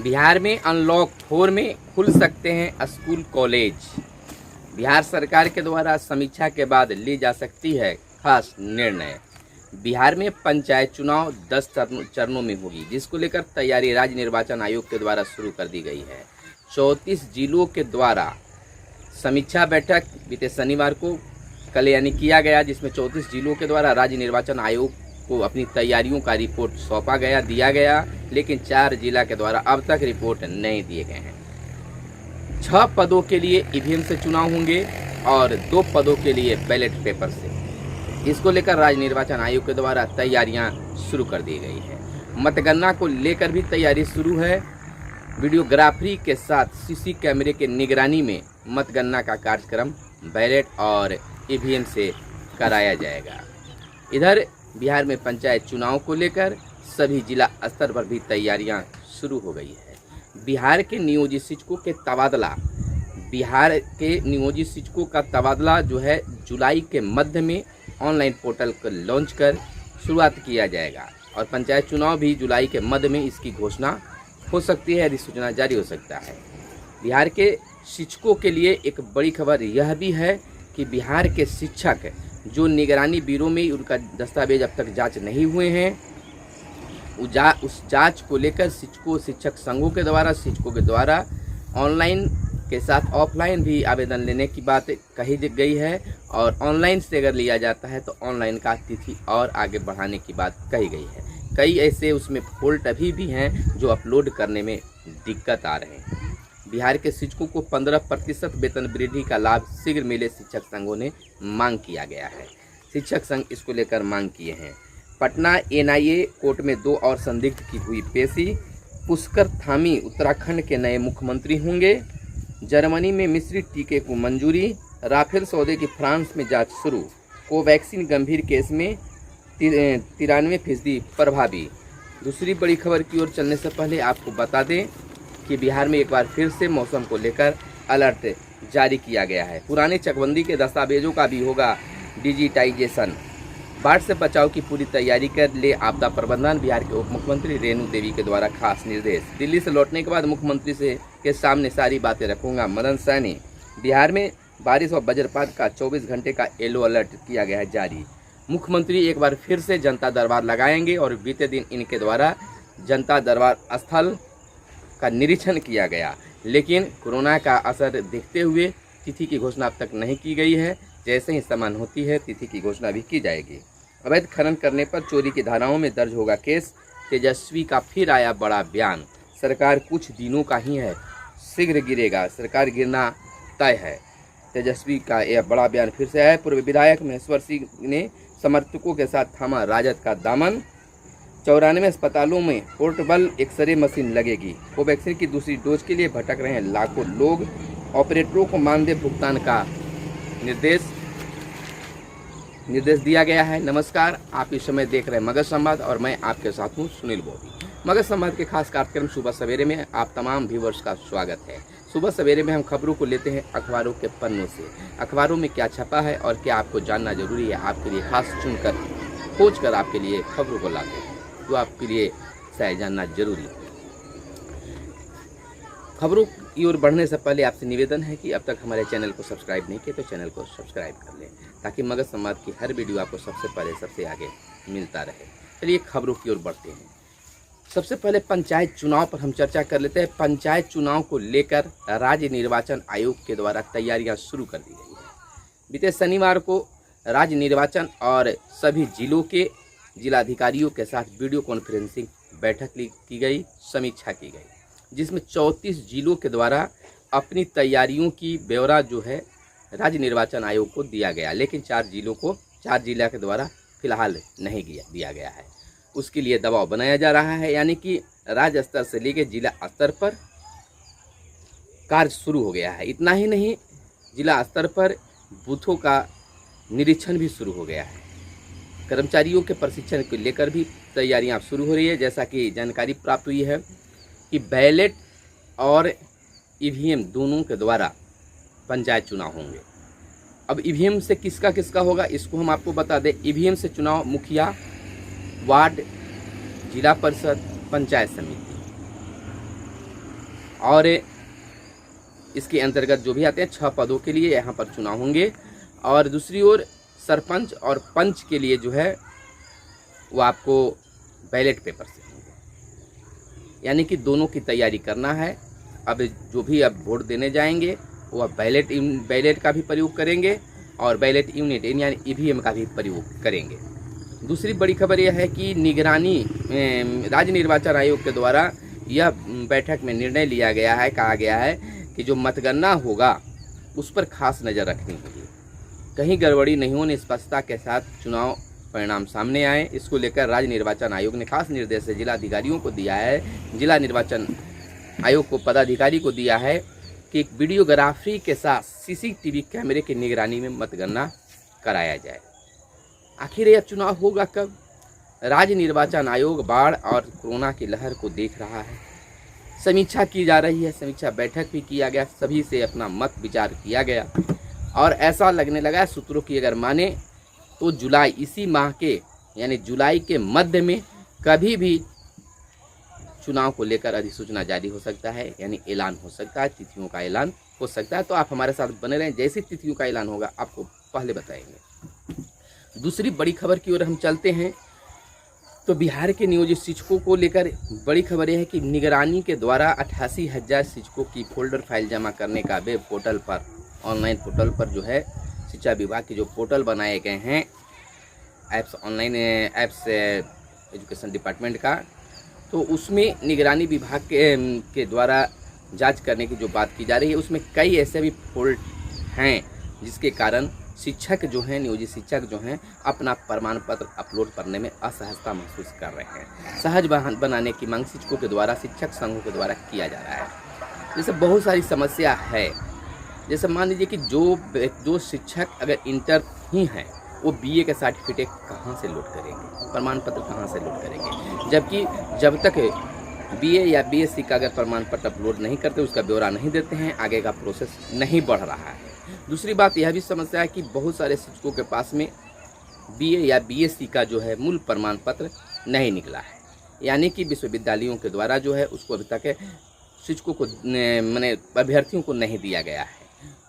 बिहार में अनलॉक 4 में खुल सकते हैं स्कूल कॉलेज। बिहार सरकार के द्वारा समीक्षा के बाद ली जा सकती है खास निर्णय। बिहार में पंचायत चुनाव 10 चरणों में होगी, जिसको लेकर तैयारी राज्य निर्वाचन आयोग के द्वारा शुरू कर दी गई है। 34 जिलों के द्वारा समीक्षा बैठक बीते शनिवार को कल यानी किया गया, जिसमें 34 जिलों के द्वारा राज्य निर्वाचन आयोग को अपनी तैयारियों का रिपोर्ट सौंपा गया दिया गया, लेकिन 4 जिला के द्वारा अब तक रिपोर्ट नहीं दिए गए हैं। 6 पदों के लिए ईवीएम से चुनाव होंगे और 2 पदों के लिए बैलेट पेपर से। इसको लेकर राज्य निर्वाचन आयोग के द्वारा तैयारियां शुरू कर दी गई है। मतगणना को लेकर भी तैयारी शुरू है। वीडियोग्राफी के साथ सीसी कैमरे के निगरानी में मतगणना का कार्यक्रम बैलेट और ईवीएम से कराया जाएगा। इधर बिहार में पंचायत चुनाव को लेकर सभी जिला स्तर पर भी तैयारियां शुरू हो गई है। बिहार के नियोजित शिक्षकों का तबादला जो है जुलाई के मध्य में ऑनलाइन पोर्टल को लॉन्च कर शुरुआत किया जाएगा और पंचायत चुनाव भी जुलाई के मध्य में इसकी घोषणा हो सकती है, अधिसूचना जारी हो सकता है। बिहार के शिक्षकों के लिए एक बड़ी खबर यह भी है कि बिहार के शिक्षक जो निगरानी ब्यूरो में उनका दस्तावेज अब तक जांच नहीं हुए हैं, उस जांच को लेकर शिक्षक संघों के द्वारा ऑनलाइन के साथ ऑफलाइन भी आवेदन लेने की बात कही गई है और ऑनलाइन से अगर लिया जाता है तो ऑनलाइन का तिथि और आगे बढ़ाने की बात कही गई है। कई ऐसे उसमें फॉल्ट अभी भी हैं जो अपलोड करने में दिक्कत आ रहे हैं। बिहार के शिक्षकों को 15% वेतन वृद्धि का लाभ शीघ्र मिले, शिक्षक संघों ने मांग किया गया है। शिक्षक संघ इसको लेकर मांग किए हैं। पटना एनआईए कोर्ट में 2 और संदिग्ध की हुई पेशी। पुष्कर धामी उत्तराखंड के नए मुख्यमंत्री होंगे। जर्मनी में मिस्री टीके को मंजूरी। राफेल सौदे की फ्रांस में जांच शुरू। कोवैक्सीन गंभीर केस में 93% प्रभावी। दूसरी बड़ी खबर की ओर चलने से पहले आपको बता दें कि बिहार में एक बार फिर से मौसम को लेकर अलर्ट जारी किया गया है। पुराने चकबंदी के दस्तावेजों का भी होगा डिजिटाइजेशन। बाढ़ से बचाव की पूरी तैयारी कर ले आपदा प्रबंधन। बिहार के उप मुख्यमंत्री रेणु देवी के द्वारा खास निर्देश। दिल्ली से लौटने के बाद मुख्यमंत्री के सामने सारी बातें रखूंगा, मदन सैनी। बिहार में बारिश और वज्रपात का 24 घंटे का येलो अलर्ट किया गया है जारी। मुख्यमंत्री एक बार फिर से जनता दरबार लगाएंगे और बीते दिन इनके द्वारा जनता दरबार स्थल का निरीक्षण किया गया, लेकिन कोरोना का असर देखते हुए तिथि की घोषणा अब तक नहीं की गई है। जैसे ही समान होती है तिथि की घोषणा भी की जाएगी। अवैध खनन करने पर चोरी की धाराओं में दर्ज होगा केस। तेजस्वी का फिर आया बड़ा बयान। सरकार कुछ दिनों का ही है, शीघ्र गिरेगा, सरकार गिरना तय है। तेजस्वी का यह बड़ा बयान फिर से आया। पूर्व विधायक महेश्वर सिंह ने समर्थकों के साथ थामा राजद का दामन। 94 अस्पतालों में पोर्टेबल एक्सरे मशीन लगेगी। कोवैक्सीन की दूसरी डोज के लिए भटक रहे हैं लाखों लोग। ऑपरेटरों को मानदेय भुगतान का निर्देश दिया गया है। नमस्कार, आप इस समय देख रहे हैं मगध संवाद और मैं आपके साथ हूं सुनील बोबी। मगध संवाद के खास कार्यक्रम सुबह सवेरे में आप तमाम व्यूवर्स का स्वागत है। सुबह सवेरे में हम खबरों को लेते हैं अखबारों के पन्नों से। अखबारों में क्या छपा है और क्या आपको जानना जरूरी है, आपके लिए खास चुनकर खोज कर आपके लिए खबरों को लाते हैं जो आपके लिए शायद जानना जरूरी है। खबरों की ओर बढ़ने से पहले आपसे निवेदन है कि अब तक हमारे चैनल को सब्सक्राइब नहीं किया तो चैनल को सब्सक्राइब कर लें, ताकि मगध संवाद की हर वीडियो आपको सबसे पहले सबसे आगे मिलता रहे। चलिए खबरों की ओर बढ़ते हैं। सबसे पहले पंचायत चुनाव पर हम चर्चा कर लेते हैं। पंचायत चुनाव को लेकर राज्य निर्वाचन आयोग के द्वारा तैयारियां शुरू कर दी गई है। बीते शनिवार को राज्य निर्वाचन और सभी जिलों के जिलाधिकारियों के साथ वीडियो कॉन्फ्रेंसिंग बैठक की गई, समीक्षा की गई, जिसमें 34 जिलों के द्वारा अपनी तैयारियों की ब्यौरा जो है राज्य निर्वाचन आयोग को दिया गया, लेकिन 4 जिला के द्वारा फिलहाल नहीं दिया गया है। उसके लिए दबाव बनाया जा रहा है, यानी कि राज्य स्तर से लेकर जिला स्तर पर कार्य शुरू हो गया है। इतना ही नहीं, जिला स्तर पर बूथों का निरीक्षण भी शुरू हो गया है। कर्मचारियों के प्रशिक्षण को लेकर भी तैयारियां शुरू हो रही है। जैसा कि जानकारी प्राप्त हुई है कि बैलेट और ईवीएम दोनों के द्वारा पंचायत चुनाव होंगे। अब ईवीएम से किसका होगा इसको हम आपको बता दें। ईवीएम से चुनाव मुखिया, वार्ड, जिला परिषद, पंचायत समिति और इसके अंतर्गत जो भी आते हैं 6 पदों के लिए यहाँ पर चुनाव होंगे। और दूसरी ओर सरपंच और पंच के लिए जो है वो आपको बैलेट पेपर से होंगे, यानी कि दोनों की तैयारी करना है। अब जो भी अब वोट देने जाएंगे वो अब बैलेट का भी प्रयोग करेंगे और बैलेट यूनिट यानी ईवीएम का भी प्रयोग करेंगे। दूसरी बड़ी खबर यह है कि निगरानी राज्य निर्वाचन आयोग के द्वारा यह बैठक में निर्णय लिया गया है, कहा गया है कि जो मतगणना होगा उस पर खास नज़र रखनी होगी, कहीं गड़बड़ी नहीं हो, निष्पक्षता के साथ चुनाव परिणाम सामने आए। इसको लेकर राज्य निर्वाचन आयोग ने खास निर्देश जिला अधिकारियों को दिया है। जिला निर्वाचन आयोग को पदाधिकारी को दिया है कि एक वीडियोग्राफी के साथ सीसीटीवी कैमरे की निगरानी में मतगणना कराया जाए। आखिर यह चुनाव होगा कब? राज्य निर्वाचन आयोग बाढ़ और कोरोना की लहर को देख रहा है, समीक्षा की जा रही है, समीक्षा बैठक भी किया गया, सभी से अपना मत विचार किया गया और ऐसा लगने लगा सूत्रों की अगर माने तो जुलाई, इसी माह के यानी जुलाई के मध्य में कभी भी चुनाव को लेकर अधिसूचना जारी हो सकता है, यानी ऐलान हो सकता है, तिथियों का ऐलान हो सकता है। तो आप हमारे साथ बने रहें, जैसी तिथियों का ऐलान होगा आपको पहले बताएंगे। दूसरी बड़ी खबर की ओर हम चलते हैं तो बिहार के नियोजित शिक्षकों को लेकर बड़ी खबर यह है कि निगरानी के द्वारा 88,000 शिक्षकों की फोल्डर फाइल जमा करने का वेब पोर्टल पर, ऑनलाइन पोर्टल पर जो है शिक्षा विभाग के जो पोर्टल बनाए गए हैं apps, online apps education department का, तो उसमें निगरानी विभाग के द्वारा जांच करने की जो बात की जा रही है उसमें कई ऐसे भी फॉल्ट हैं जिसके कारण शिक्षक जो हैं, नियोजित शिक्षक जो हैं, अपना प्रमाण पत्र अपलोड करने में असहजता महसूस कर रहे हैं। सहज बनाने की मांग शिक्षकों के द्वारा, शिक्षक संघों के द्वारा किया जा रहा है। जैसे बहुत सारी समस्या है, जैसे मान लीजिए कि जो शिक्षक अगर इंटर ही हैं वो बीए का सर्टिफिकेट कहाँ से लोड करेंगे, प्रमाण पत्र कहाँ से लोड करेंगे, जबकि जब तक बीए या बीएससी का अगर प्रमाण पत्र अपलोड नहीं करते, उसका ब्यौरा नहीं देते हैं, आगे का प्रोसेस नहीं बढ़ रहा है। दूसरी बात यह भी समस्या है कि बहुत सारे शिक्षकों के पास में बीए या बीएससी का जो है मूल प्रमाण पत्र नहीं निकला है, यानी कि विश्वविद्यालयों के द्वारा जो है उसको अभी तक शिक्षकों को माने अभ्यर्थियों को नहीं दिया गया है,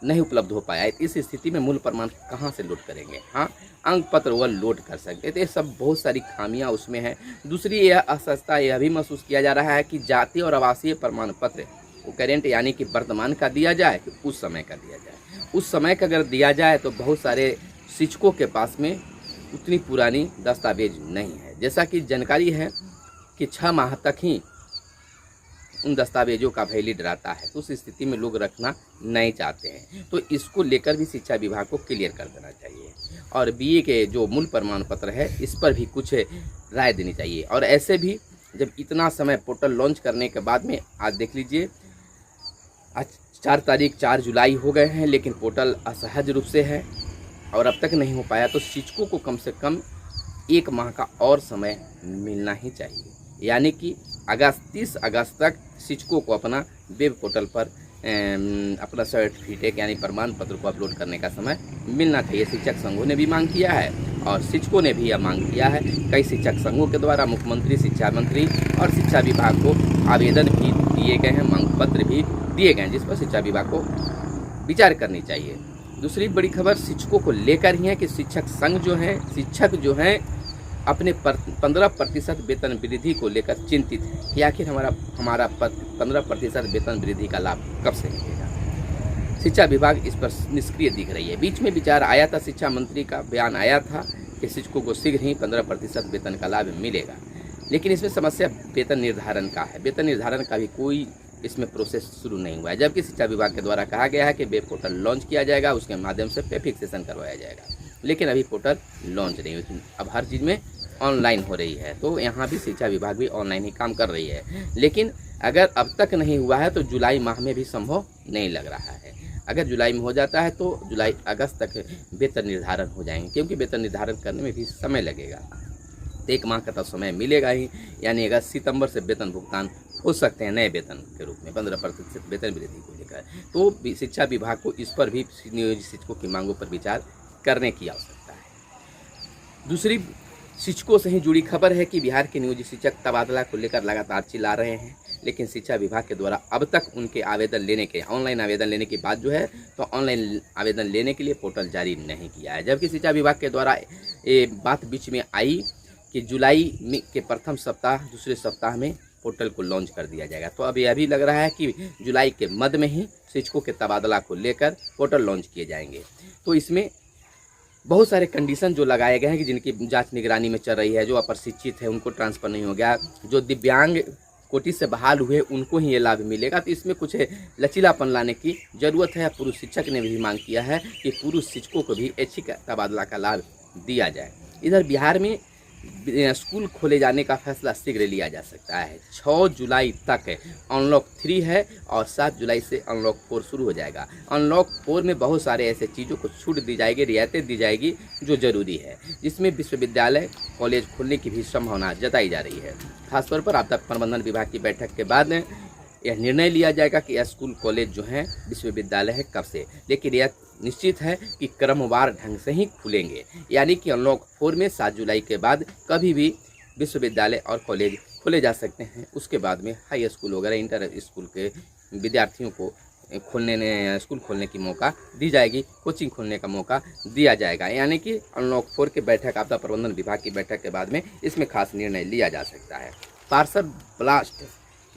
नहीं उपलब्ध हो पाया है। इस स्थिति में मूल प्रमाण कहाँ से लोड करेंगे? हाँ, अंक पत्र वह लोड कर सकते, तो ये सब बहुत सारी खामियां उसमें हैं। दूसरी यह असहजता यह भी महसूस किया जा रहा है कि जातीय और आवासीय प्रमाण पत्र वो करेंट यानी कि वर्तमान का दिया जाए कि उस समय का दिया जाए। उस समय का अगर दिया जाए तो बहुत सारे शिक्षकों के पास में उतनी पुरानी दस्तावेज नहीं है। जैसा कि जानकारी है कि 6 माह तक ही उन दस्तावेजों का वैलिड रहता है, तो उस स्थिति में लोग रखना नहीं चाहते हैं। तो इसको लेकर भी शिक्षा विभाग को क्लियर कर देना चाहिए और बीए के जो मूल प्रमाण पत्र है इस पर भी कुछ राय देनी चाहिए। और ऐसे भी जब इतना समय पोर्टल लॉन्च करने के बाद में, आज देख लीजिए आज 4 जुलाई हो गए हैं, लेकिन पोर्टल असहज रूप से है और अब तक नहीं हो पाया, तो शिक्षकों को कम से कम 1 माह का और समय मिलना ही चाहिए, यानी कि 30 अगस्त तक शिक्षकों को अपना वेब पोर्टल पर अपना सर्टिफिकेट यानी प्रमाण पत्र को अपलोड करने का समय मिलना चाहिए। शिक्षक संघों ने भी मांग किया है और शिक्षकों ने भी यह मांग किया है। कई शिक्षक संघों के द्वारा मुख्यमंत्री, शिक्षा मंत्री और शिक्षा विभाग को आवेदन भी दिए गए हैं, मांग पत्र भी दिए गए हैं, जिस पर शिक्षा विभाग को विचार करनी चाहिए। दूसरी बड़ी खबर शिक्षकों को लेकर ही है कि शिक्षक संघ जो है, शिक्षक जो हैं अपने 15% वेतन वृद्धि को लेकर चिंतित है कि आखिर हमारा 15% वेतन वृद्धि का लाभ कब से मिलेगा। शिक्षा विभाग इस पर निष्क्रिय दिख रही है। बीच में विचार आया था, शिक्षा मंत्री का बयान आया था कि शिक्षकों को शीघ्र ही 15% वेतन का लाभ मिलेगा, लेकिन इसमें समस्या वेतन निर्धारण का है। वेतन निर्धारण का भी कोई इसमें प्रोसेस शुरू नहीं हुआ है, जबकि शिक्षा विभाग के द्वारा कहा गया है कि वेब पोर्टल लॉन्च किया जाएगा, उसके माध्यम से पे फिक्सेशन करवाया जाएगा, लेकिन अभी पोर्टल लॉन्च नहीं हुई। अब हर चीज़ में ऑनलाइन हो रही है, तो यहाँ भी शिक्षा विभाग भी ऑनलाइन ही काम कर रही है, लेकिन अगर अब तक नहीं हुआ है तो जुलाई माह में भी संभव नहीं लग रहा है। अगर जुलाई में हो जाता है तो जुलाई अगस्त तक वेतन निर्धारण हो जाएंगे, क्योंकि वेतन निर्धारण करने में भी समय लगेगा। 1 माह का तो समय मिलेगा ही, यानी अगस्त सितंबर से वेतन भुगतान हो सकते हैं नए वेतन के रूप में 15% वेतन वृद्धि को लेकर। तो शिक्षा विभाग को इस पर भी नियोजित शिक्षकों की मांगों पर विचार करने की आवश्यकता है। दूसरी शिक्षकों से ही जुड़ी खबर है कि बिहार के नियोजित शिक्षक तबादला को लेकर लगातार चिल्ला रहे हैं। लेकिन शिक्षा विभाग के द्वारा अब तक उनके आवेदन लेने के ऑनलाइन आवेदन लेने की बात जो है तो ऑनलाइन आवेदन लेने के लिए पोर्टल जारी नहीं किया है। जबकि शिक्षा विभाग के द्वारा ये बात बीच में आई कि जुलाई में के प्रथम सप्ताह दूसरे सप्ताह में पोर्टल को लॉन्च कर दिया जाएगा। तो अब यह भी लग रहा है कि जुलाई के मध्य में ही शिक्षकों के तबादला को लेकर पोर्टल लॉन्च किए जाएंगे। तो इसमें बहुत सारे कंडीशन जो लगाए गए हैं कि जिनकी जांच निगरानी में चल रही है, जो अप्रशिक्षित है उनको ट्रांसफ़र नहीं हो गया, जो दिव्यांग कोटि से बहाल हुए उनको ही ये लाभ मिलेगा। तो इसमें कुछ लचीलापन लाने की ज़रूरत है। पुरुष शिक्षक ने भी मांग किया है कि पुरुष शिक्षकों को भी ऐच्छिक तबादला का लाभ दिया जाए। इधर बिहार में स्कूल खोले जाने का फैसला शीघ्र लिया जा सकता है। 6 जुलाई तक अनलॉक 3 है और 7 जुलाई से अनलॉक 4 शुरू हो जाएगा। अनलॉक 4 में बहुत सारे ऐसे चीज़ों को छूट दी जाएगी, रियायतें दी जाएगी जो ज़रूरी है, जिसमें विश्वविद्यालय कॉलेज खोलने की भी संभावना जताई जा रही है। खासतौर पर आपदा प्रबंधन विभाग की बैठक के बाद यह निर्णय लिया जाएगा कि स्कूल कॉलेज जो हैं विश्वविद्यालय है कब से, लेकिन यह निश्चित है कि क्रमवार ढंग से ही खुलेंगे। यानी कि अनलॉक 4 में 7 जुलाई के बाद कभी भी विश्वविद्यालय और कॉलेज खोले जा सकते हैं। उसके बाद में हाई स्कूल वगैरह इंटर स्कूल के विद्यार्थियों को स्कूल खोलने की मौका दी जाएगी, कोचिंग खोलने का मौका दिया जाएगा। यानी कि अनलॉक 4 की बैठक आपदा प्रबंधन विभाग की बैठक के बाद में इसमें खास निर्णय लिया जा सकता है। पार्सल ब्लास्ट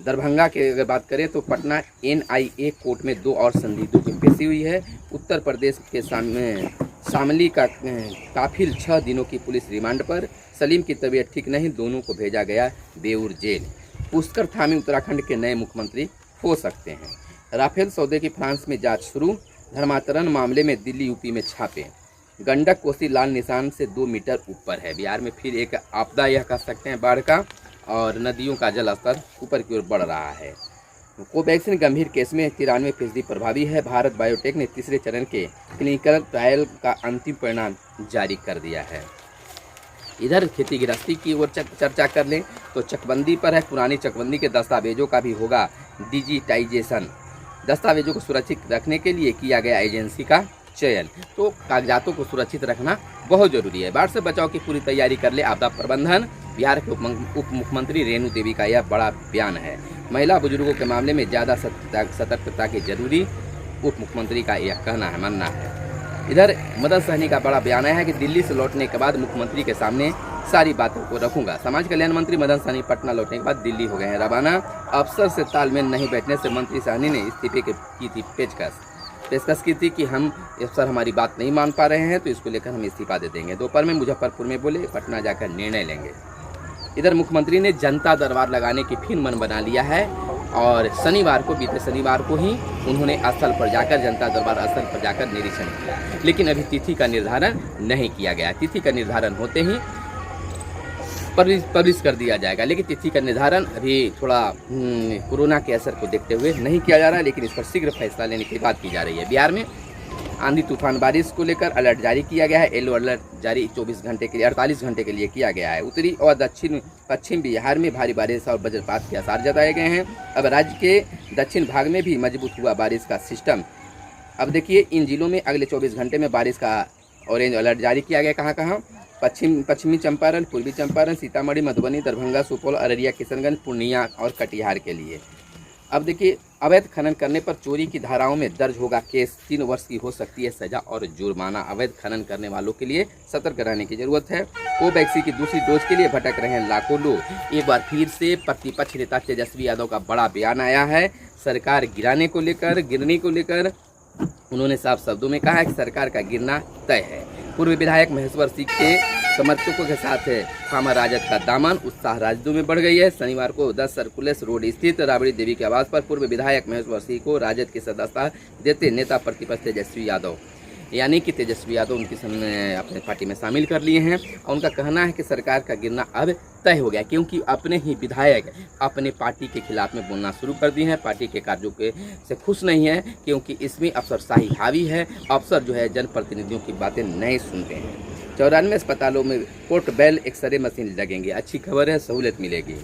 दरभंगा की अगर बात करें तो पटना NIA कोर्ट में 2 और संदिग्धों की पेशी हुई है। उत्तर प्रदेश के शामली का काफिल 6 दिनों की पुलिस रिमांड पर। सलीम की तबीयत ठीक नहीं, दोनों को भेजा गया बेऊर जेल। पुष्कर धामी उत्तराखंड के नए मुख्यमंत्री हो सकते हैं। राफेल सौदे की फ्रांस में जांच शुरू। धर्मांतरण मामले में दिल्ली यूपी में छापे। गंडक कोसी लाल निशान से 2 मीटर ऊपर है। बिहार में फिर एक आपदा यह कह सकते हैं बाढ़ का, और नदियों का जलस्तर ऊपर की ओर बढ़ रहा है। कोवैक्सीन गंभीर केस में 93% प्रभावी है। भारत बायोटेक ने तीसरे चरण के क्लिनिकल ट्रायल का अंतिम परिणाम जारी कर दिया है। इधर खेती गृहस्थी की ओर चर्चा कर लें तो चकबंदी पर है। पुरानी चकबंदी के दस्तावेजों का भी होगा डिजिटाइजेशन। दस्तावेजों को सुरक्षित रखने के लिए किया गया एजेंसी का चयन। तो कागजातों को सुरक्षित रखना बहुत जरूरी है। बाढ़ से बचाव की पूरी तैयारी कर ले आपदा प्रबंधन। बिहार के उप मुख्यमंत्री रेणु देवी का यह बड़ा बयान है। महिला बुजुर्गों के मामले में ज़्यादा सतर्कता की जरूरी, उप मुख्यमंत्री का यह कहना है, मानना है। इधर मदन सहनी का बड़ा बयान है कि दिल्ली से लौटने के बाद मुख्यमंत्री के सामने सारी बातों को रखूंगा। समाज कल्याण मंत्री मदन सहनी पटना लौटने के बाद दिल्ली हो गए हैं रवाना। अफसर से तालमेल नहीं बैठने से मंत्री सहनी ने इस्तीफे की थी पेशकश की थी कि हम अफसर हमारी बात नहीं मान पा रहे हैं तो इसको लेकर हम इस्तीफा दे देंगे। दोपहर में मुजफ्फरपुर में बोले पटना जाकर निर्णय लेंगे। इधर मुख्यमंत्री ने जनता दरबार लगाने की फिर मन बना लिया है और बीते शनिवार को ही उन्होंने स्थल पर जाकर जनता दरबार स्थल पर जाकर निरीक्षण किया, लेकिन अभी तिथि का निर्धारण नहीं किया गया। तिथि का निर्धारण होते ही पब्लिश कर दिया जाएगा, लेकिन तिथि का निर्धारण अभी थोड़ा कोरोना के असर को देखते हुए नहीं किया जा रहा है, लेकिन इस पर शीघ्र फैसला लेने की बात की जा रही है। बिहार में आंधी तूफान बारिश को लेकर अलर्ट जारी किया गया है। येलो अलर्ट जारी 24 घंटे के लिए 48 घंटे के लिए किया गया है। उत्तरी और दक्षिण पश्चिम बिहार में भारी बारिश और वज्रपात के आसार जताए गए हैं। अब राज्य के दक्षिण भाग में भी मजबूत हुआ बारिश का सिस्टम। अब देखिए इन जिलों में अगले 24 घंटे में बारिश का ऑरेंज अलर्ट जारी किया गया। कहाँ कहाँ? पश्चिमी चंपारण, पूर्वी चंपारण, सीतामढ़ी, मधुबनी, दरभंगा, सुपौल, अररिया, किशनगंज, पूर्णिया और कटिहार के लिए। अब देखिए अवैध खनन करने पर चोरी की धाराओं में दर्ज होगा केस। 3 वर्ष की हो सकती है सजा और जुर्माना। अवैध खनन करने वालों के लिए सतर्क रहने की जरूरत है। कोवैक्सीन की दूसरी डोज के लिए भटक रहे हैं लाखों लोग। एक बार फिर से प्रतिपक्ष नेता तेजस्वी यादव का बड़ा बयान आया है। सरकार गिरने को लेकर उन्होंने साफ शब्दों में कहा है कि सरकार का गिरना तय है। पूर्व विधायक महेश्वर सिंह के समर्थकों के साथ थामा राजद का दामन। उत्साह राजदों में बढ़ गई है। शनिवार को 10 सर्कुलस रोड स्थित राबड़ी देवी के आवास पर पूर्व विधायक महेश्वर सिंह को राजद की सदस्यता देते नेता प्रतिपक्ष तेजस्वी यादव, यानी कि तेजस्वी यादव उनकी अपने पार्टी में शामिल कर लिए हैं। और उनका कहना है कि सरकार का गिरना अब तय हो गया, क्योंकि अपने ही विधायक अपने पार्टी के खिलाफ में बोलना शुरू कर दिए हैं। पार्टी के कार्यों के से खुश नहीं है, क्योंकि इसमें अफसरशाही हावी है। अफसर जो है जनप्रतिनिधियों की बातें नहीं सुनते हैं। 94 अस्पतालों में पोर्टेबल एक्सरे मशीन लगेंगे। अच्छी खबर है, सहूलत मिलेगी।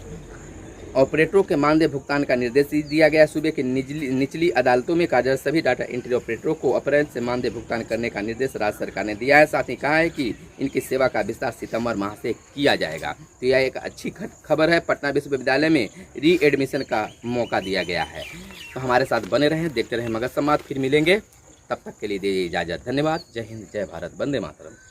ऑपरेटरों के मानदेय भुगतान का निर्देश दिया गया है। सूबे की निचली अदालतों में कार्यरत सभी डाटा एंट्री ऑपरेटरों को अप्रैल से मानदेय भुगतान करने का निर्देश राज्य सरकार ने दिया है। साथ ही कहा है कि इनकी सेवा का विस्तार सितंबर माह से किया जाएगा। तो यह एक अच्छी खबर है। पटना विश्वविद्यालय में री एडमिशन का मौका दिया गया है। तो हमारे साथ बने रहें, देखते रहें मगध संवाद। फिर मिलेंगे, तब तक के लिए दीजिए इजाज़त। धन्यवाद। जय हिंद, जय भारत, वंदे मातरम।